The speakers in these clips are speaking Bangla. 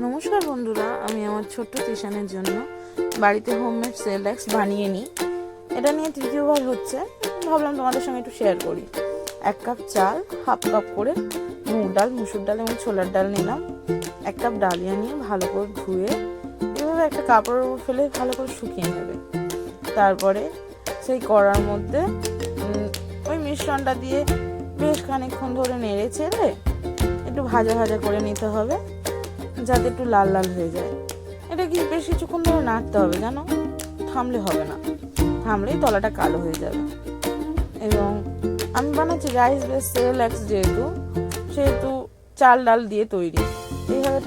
নমস্কার বন্ধুরা, আমি আমার ছোট্ট টিউশনের জন্য বাড়িতে হোমমেড সেরেল্যাক্স বানিয়ে নিই। এটা নিয়ে তৃতীয়বার হচ্ছে, ভাবলাম তোমাদের সঙ্গে একটু শেয়ার করি। 1 কাপ চাল, হাফ কাপ করে মুগ ডাল, মুসুর ডাল এবং ছোলার ডাল নিলাম। 1 কাপ ডালিয়া নিয়ে ভালো করে ধুয়ে এভাবে একটা কাপড়ের উপর ফেলে ভালো করে শুকিয়ে নেবে। তারপরে সেই কড়ার মধ্যে ওই মিশ্রণটা দিয়ে বেশ খানিকক্ষণ ধরে নেড়ে চেড়ে একটু ভাজা ভাজা করে নিতে হবে, যাতে একটু লাল লাল হয়ে যায়। এটা কি বেশ কিছুক্ষণ ধরে নাড়তে হবে, জানো, থামলে হবে না, থামলেই তলাটা কালো হয়ে যাবে। এবং আমি বানাচ্ছি রাইস বেস সেরেল্যাক্স, সেহেতু চাল ডাল দিয়ে তৈরি। এইভাবে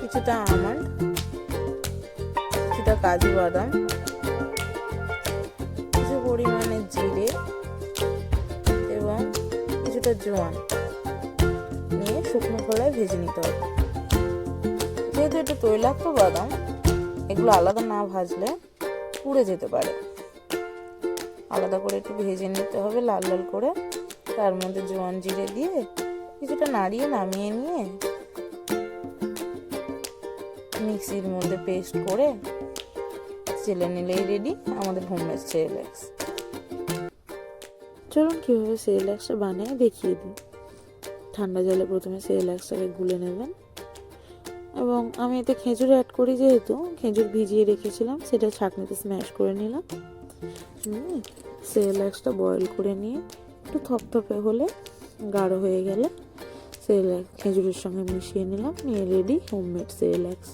কিছুটা আমন্ড, কিছুটা কাজু বাদাম, কিছু পরিমাণে জিরে এবং কিছুটা জোয়ান নিয়ে শুকনো খোলায় ভেজে নিতে হবে। যেহেতু এটা তৈলাক্ত বাদাম, এগুলো আলাদা না ভাজলে পুড়ে যেতে পারে। আলাদা করে একটু ভেজে নিতে হবে লাল লাল করে। তার মধ্যে জোয়ান জিরে দিয়ে কিছুটা নাড়িয়ে নামিয়ে নিয়ে মিক্সির মধ্যে পেস্ট করে চেলে নিলেই রেডি আমাদের হোমমেড সেরেল্যাক্স। চলুন কীভাবে সেরেল্যাক্সটা বানিয়ে দেখিয়ে দিই। ঠান্ডা জলে প্রথমে সেরেল্যাক্সটাকে গুলে নেবেন এবং আমি এতে খেজুর অ্যাড করি, যেহেতু খেজুর ভিজিয়ে রেখেছিলাম সেটা ছাঁকনিতে স্ম্যাশ করে নিলাম। সেরেল্যাক্সটা বয়েল করে নিয়ে একটু থপথপে হলে, গাঢ় হয়ে গেলে সেরেল্যাক্স খেজুরের সঙ্গে মিশিয়ে নিলাম, নিয়ে রেডি হোমমেড সেরেল্যাক্স।